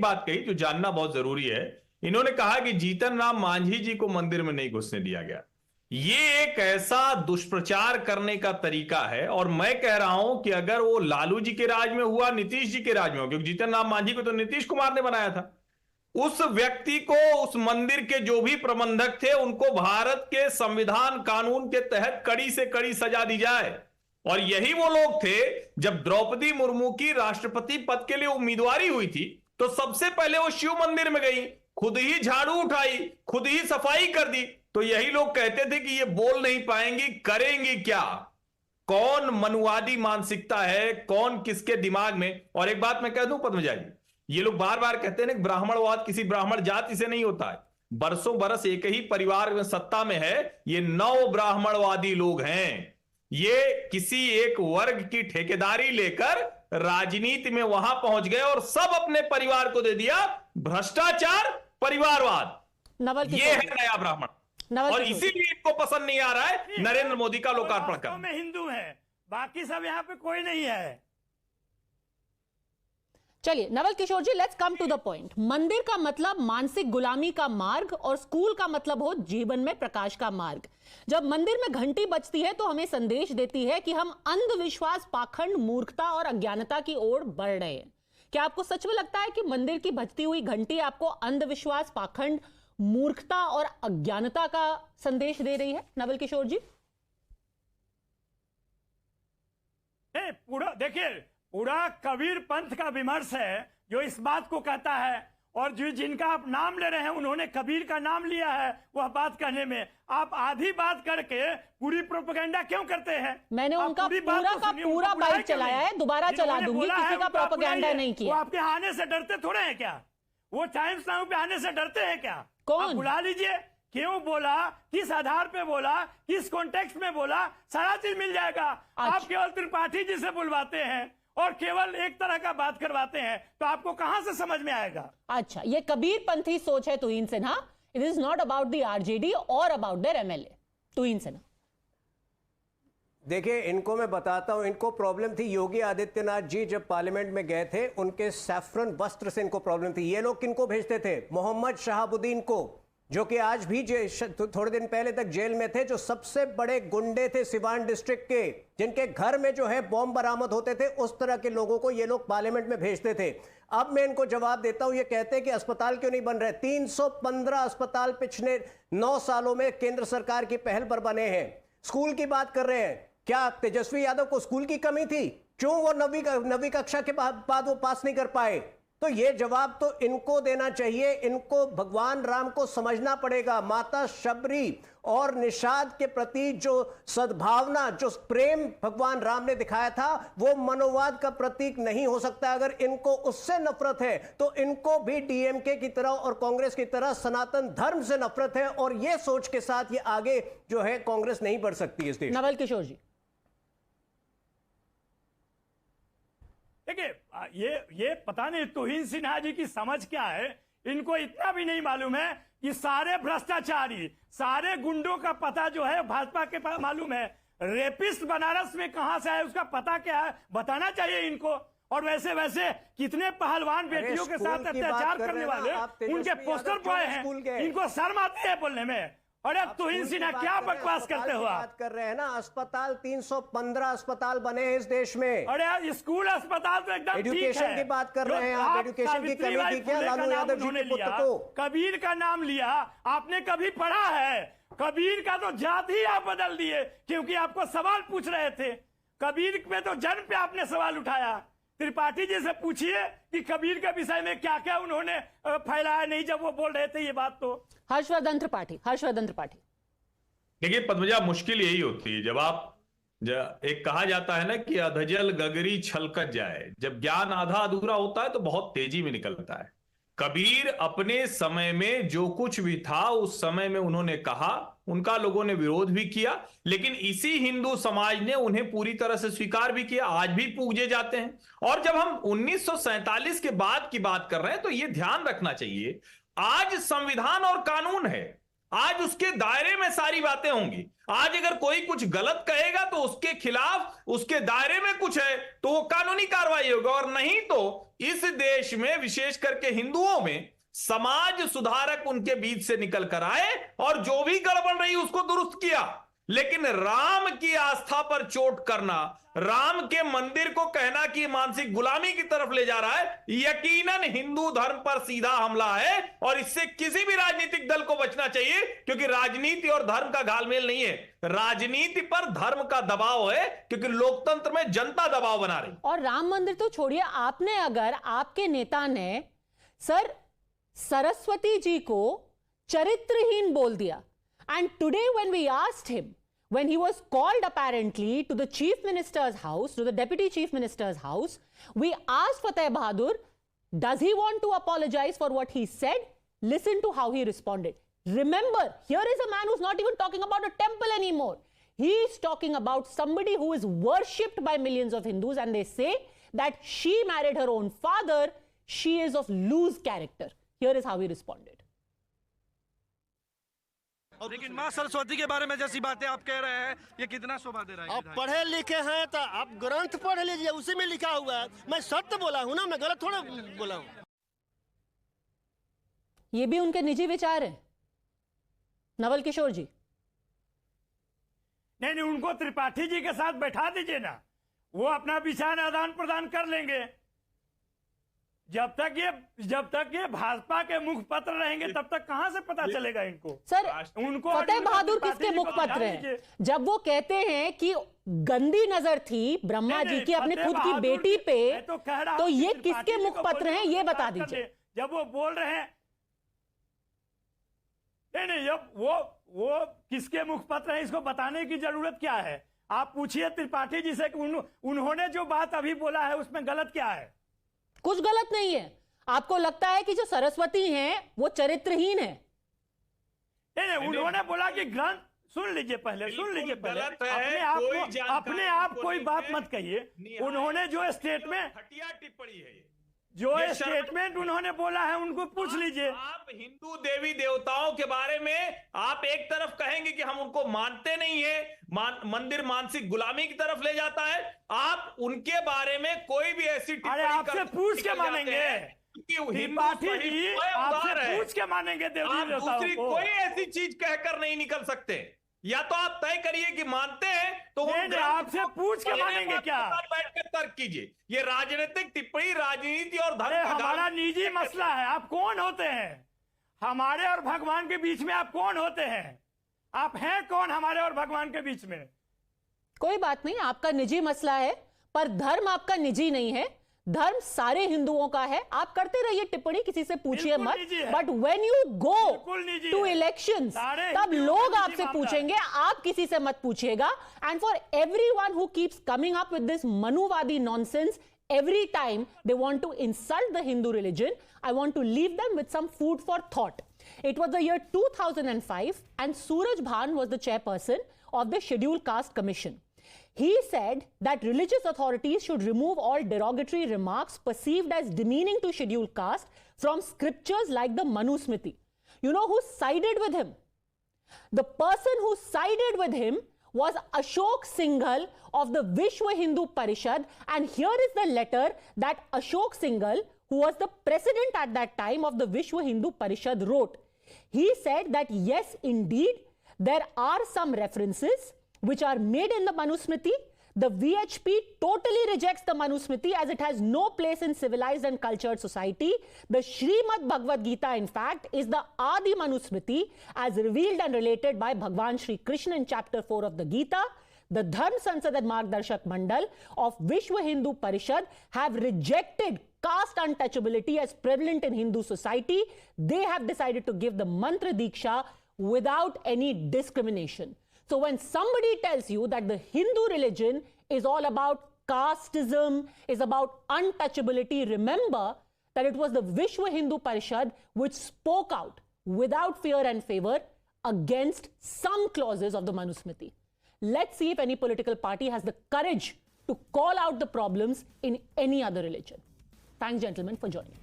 बात कही जो जानना बहुत जरूरी है। इन्होंने कहा कि जीतन राम मांझी जी को मंदिर में नहीं घुसने दिया गया। ये एक ऐसा दुष्प्रचार करने का तरीका है, और मैं कह रहा हूं कि अगर वो लालू जी के राज में हुआ, नीतीश जी के राज में हुआ, क्योंकि जीतन राम मांझी को तो नीतीश कुमार ने बनाया था, उस व्यक्ति को, उस मंदिर के जो भी प्रबंधक थे, उनको भारत के संविधान कानून के तहत कड़ी से कड़ी सजा दी जाए। और यही वो लोग थे, जब द्रौपदी मुर्मू की राष्ट्रपति पद के लिए उम्मीदवारी हुई थी तो सबसे पहले वो शिव मंदिर में गई, खुद ही झाड़ू उठाई, खुद ही सफाई कर दी। तो यही लोग कहते थे कि ये बोल नहीं पाएंगी, करेंगी क्या। कौन मनुवादी मानसिकता है, कौन किसके दिमाग में। और एक बात मैं कह दूं पद्मजा जी, ये लोग बार बार कहते हैं ना ब्राह्मणवाद किसी ब्राह्मण जाति से नहीं होता है। बरसों बरस एक ही परिवार में सत्ता में है, ये नव ब्राह्मणवादी लोग हैं। ये किसी एक वर्ग की ठेकेदारी लेकर राजनीति में वहां पहुंच गए और सब अपने परिवार को दे दिया। भ्रष्टाचार, परिवारवाद, ये है नया ब्राह्मण। और इसीलिए इनको पसंद नहीं आ रहा है नरेंद्र मोदी का लोकार्पण करना। में हिंदू है, बाकी सब यहाँ पे कोई नहीं है। चलिए Naval Kishore ji, let's come to the point. मंदिर का मतलब मानसिक गुलामी का मार्ग और स्कूल का मतलब हो जीवन में प्रकाश का मार्ग। जब मंदिर में घंटी बजती है तो हमें संदेश देती है कि हम अंधविश्वास, पाखंड, मूर्खता और अज्ञानता की ओर बढ़ रहे हैं। क्या आपको सच में लगता है कि मंदिर की बजती हुई घंटी आपको अंधविश्वास, पाखंड, मूर्खता और अज्ञानता का संदेश दे रही है, नवल किशोर जी? पूरा देखिए, पूरा कबीर पंथ का विमर्श है जो इस बात को कहता है, और जो जिनका आप नाम ले रहे हैं उन्होंने कबीर का नाम लिया है वह बात कहने में। आप आधी बात करके पूरी प्रोपेगेंडा क्यों करते हैं? मैंने उनका पूरा बाइट चलाया है, दोबारा चला दूंगी, किसी का प्रोपेगेंडा नहीं किया। वो आपके आने से डरते थोड़े हैं क्या? वो टाइम्स नाउ पे आने से डरते हैं क्या? कौन? बुला लीजिए, क्यों बोला, किस आधार पे बोला, किस कॉन्टेक्स्ट में बोला, सारा चीज मिल जाएगा। आप केवल त्रिपाठी जी से बुलवाते हैं और केवल एक तरह का बात करवाते हैं, तो आपको कहां से समझ में आएगा? अच्छा, ये कबीर पंथी सोच है Tuhin Sinha. It is not about the RJD और about their MLA. Tuhin Sinha, देखिए इनको मैं बताता हूं, इनको प्रॉब्लम थी योगी आदित्यनाथ जी जब पार्लियामेंट में गए थे, उनके सैफरन वस्त्र से इनको प्रॉब्लम थी। ये लोग किनको भेजते थे? मोहम्मद शहाबुद्दीन को, जो कि आज भी थोड़े दिन पहले तक जेल में थे, जो सबसे बड़े गुंडे थे सिवान डिस्ट्रिक्ट के, जिनके घर में जो है बॉम्ब बरामद होते थे। उस तरह के लोगों को ये लोग पार्लियामेंट में भेजते थे। अब मैं इनको जवाब देता हूं, ये कहते हैं कि अस्पताल क्यों नहीं बन रहे। 315 अस्पताल पिछले 9 सालों में केंद्र सरकार की पहल पर बने हैं। स्कूल की बात कर रहे हैं, क्या तेजस्वी यादव को स्कूल की कमी थी? क्यों वो 9वीं कक्षा के बाद वो पास नहीं कर पाए? तो ये जवाब तो इनको देना चाहिए। इनको भगवान राम को समझना पड़ेगा। माता शबरी और निषाद के प्रति जो सद्भावना, जो प्रेम भगवान राम ने दिखाया था, वो मनोवाद का प्रतीक नहीं हो सकता। अगर इनको उससे नफरत है तो इनको भी डीएमके की तरह और कांग्रेस की तरह सनातन धर्म से नफरत है, और ये सोच के साथ ये आगे जो है कांग्रेस नहीं बढ़ सकती इस देश। नवल किशोर जी, देखिए, ये पता नहीं तुहिन सिन्हा जी की समझ क्या है। इनको इतना भी नहीं मालूम है कि सारे भ्रष्टाचारी, सारे गुंडों का पता जो है भाजपा के पास मालूम है। रेपिस्ट बनारस में कहां से आए उसका पता क्या है, बताना चाहिए इनको। और वैसे कितने पहलवान बेटियों के साथ अत्याचार करने वाले उनके पोस्टर बॉय हैं, इनको शर्म आती है बोलने में। अरे तुहिन सिन्हा क्या बकवास करते हो आप? बात कर रहे हैं ना, अस्पताल 315 अस्पताल बने हैं इस देश में। अरे स्कूल अस्पताल तो एकदम ठीक है। एजुकेशन की बात कर रहे हैं आप, एजुकेशन की कमी थी क्या लालू यादव जी के पुत्र को? कबीर का नाम लिया, आपने कभी पढ़ा है? कबीर का तो जात ही आप बदल दिए, क्योंकि आपको सवाल पूछ रहे थे। कबीर पे तो जन्म पे आपने सवाल उठाया। त्रिपाठी जी से पूछिए कि कबीर के विषय में क्या क्या उन्होंने फैलाया नहीं जब वो बोल रहे थे ये बात। तो हर्षवर्धन त्रिपाठी देखिए पद्मजा, मुश्किल यही होती है जब एक कहा जाता है ना कि अधजल गगरी छलकत जाए। जब ज्ञान आधा अधूरा होता है तो बहुत तेजी में निकलता है। कबीर अपने समय में जो कुछ भी था उस समय में उन्होंने कहा, उनका लोगों ने विरोध भी किया, लेकिन इसी हिंदू समाज ने उन्हें पूरी तरह से स्वीकार भी किया, आज भी पूजे जाते हैं। और जब हम 1947 के बाद की बात कर रहे हैं तो यह ध्यान रखना चाहिए, आज संविधान और कानून है। आज उसके दायरे में सारी बातें होंगी। आज अगर कोई कुछ गलत कहेगा तो उसके खिलाफ उसके दायरे में कुछ है तो वो कानूनी कार्रवाई होगी, और नहीं तो इस देश में विशेष करके हिंदुओं में समाज सुधारक उनके बीच से निकल कर आए और जो भी गड़बड़ रही उसको दुरुस्त किया। लेकिन राम की आस्था पर चोट करना, राम के मंदिर को कहना कि मानसिक गुलामी की तरफ ले जा रहा है, यकीनन हिंदू धर्म पर सीधा हमला है और इससे किसी भी राजनीतिक दल को बचना चाहिए, क्योंकि राजनीति और धर्म का घालमेल नहीं है। राजनीति पर धर्म का दबाव है क्योंकि लोकतंत्र में जनता दबाव बना रही। और राम मंदिर तो छोड़िए, आपने अगर आपके नेता ने सर सरस्वती जी को चरित्रहीन बोल दिया, and today when we asked him, when he was called apparently to the chief minister's house, to the deputy chief minister's house, we asked Fateh Bahadur, does he want to apologize for what he said? Listen to how he responded. Remember, here is a man who's not even talking about a temple anymore. He is talking about somebody who is worshipped by millions of Hindus, and they say that she married her own father. She is of loose character. Here is how he responded. लेकिन माँ सरस्वती के बारे में जैसी बातें आप कह रहे हैं, ये कितना शोभा दे रहा है? आप पढ़े लिखे हैं तो आप ग्रंथ पढ़ लीजिए, उसी में लिखा हुआ है। मैं सत्य बोला हूं ना, मैं गलत थोड़ा बोला हूं। ये भी उनके निजी विचार हैं नवल किशोर जी। नहीं, उनको त्रिपाठी जी के साथ बैठा दीजिए ना, वो अपना विचार आदान प्रदान कर लेंगे। जब तक ये भाजपा के मुखपत्र रहेंगे तब तक कहां से पता चलेगा इनको? सर, उनको फतेह बहादुर किसके मुखपत्र हैं? जब वो कहते हैं कि गंदी नजर थी ब्रह्मा जी की अपने खुद की बेटी पे, तो ये किसके मुखपत्र हैं ये बता दीजिए। जब वो बोल रहे हैं, नहीं, जब वो किसके मुखपत्र हैं इसको बताने की जरूरत क्या है? आप पूछिए त्रिपाठी जी से कि उन्होंने जो बात अभी बोला है उसमें गलत क्या है? कुछ गलत नहीं है। आपको लगता है कि जो सरस्वती हैं वो चरित्रहीन है? नहीं, उन्होंने बोला कि ग्रंथ, सुन लीजिए पहले, अपने आप कोई बात मत कहिए। उन्होंने जो स्टेटमेंट, घटिया टिप्पणी है जो स्टेटमेंट उन्होंने बोला है उनको पूछ लीजिए। आप हिंदू देवी देवताओं के बारे में आप एक तरफ कहेंगे कि हम उनको मानते नहीं है, मंदिर मानसिक गुलामी की तरफ ले जाता है। आप उनके बारे में कोई भी ऐसी अरे आपसे पूछ के मानेंगे, त्रिपाठी जी आपसे पूछ के मानेंगे देवी देवताओं को। कोई ऐसी चीज कहकर नहीं निकल सकते। या तो आप तय करिए कि मानते हैं तो आपसे पूछ के मानेंगे क्या? बैठकर तर्क कीजिए। ये राजनीतिक टिप्पणी राजनीति और धर्म हमारा निजी मसला है। आप कौन होते हैं? हमारे और भगवान के बीच में आप कौन होते हैं? आप हैं कौन हमारे और भगवान के बीच में? कोई बात नहीं, आपका निजी मसला है, पर धर्म आपका निजी नहीं है। धर्म सारे हिंदुओं का है। आप करते रहिए टिप्पणी, किसी से पूछिए मत, but when you go to elections तब लोग आपसे पूछेंगे, आप किसी से मत पूछिएगा। And for everyone who keeps coming up with this मनुवादी nonsense every time they want to insult the Hindu religion, I want to leave them with some food for thought. It was the year 2005 and Suraj Bhan was the chairperson of the Scheduled Caste Commission. He said that religious authorities should remove all derogatory remarks perceived as demeaning to scheduled caste from scriptures like the Manusmriti. You know who sided with him? The person who sided with him was Ashok Singhal of the Vishwa Hindu Parishad, and here is the letter that Ashok Singhal, who was the president at that time of the Vishwa Hindu Parishad, wrote. He said that yes, indeed, there are some references which are made in the Manusmriti. The VHP totally rejects the Manusmriti as it has no place in civilized and cultured society. The Srimad Bhagavad Gita, in fact, is the Adi Manusmriti as revealed and related by Bhagwan Shri Krishna in chapter 4 of the Gita. The Dharm Sansad and Margdarshak Mandal of Vishwa Hindu Parishad have rejected caste untouchability as prevalent in Hindu society. They have decided to give the Mantra Diksha without any discrimination. So when somebody tells you that the Hindu religion is all about casteism, is about untouchability, remember that it was the Vishwa Hindu Parishad which spoke out without fear and favor against some clauses of the Manusmriti. Let's see if any political party has the courage to call out the problems in any other religion. Thanks, gentlemen, for joining.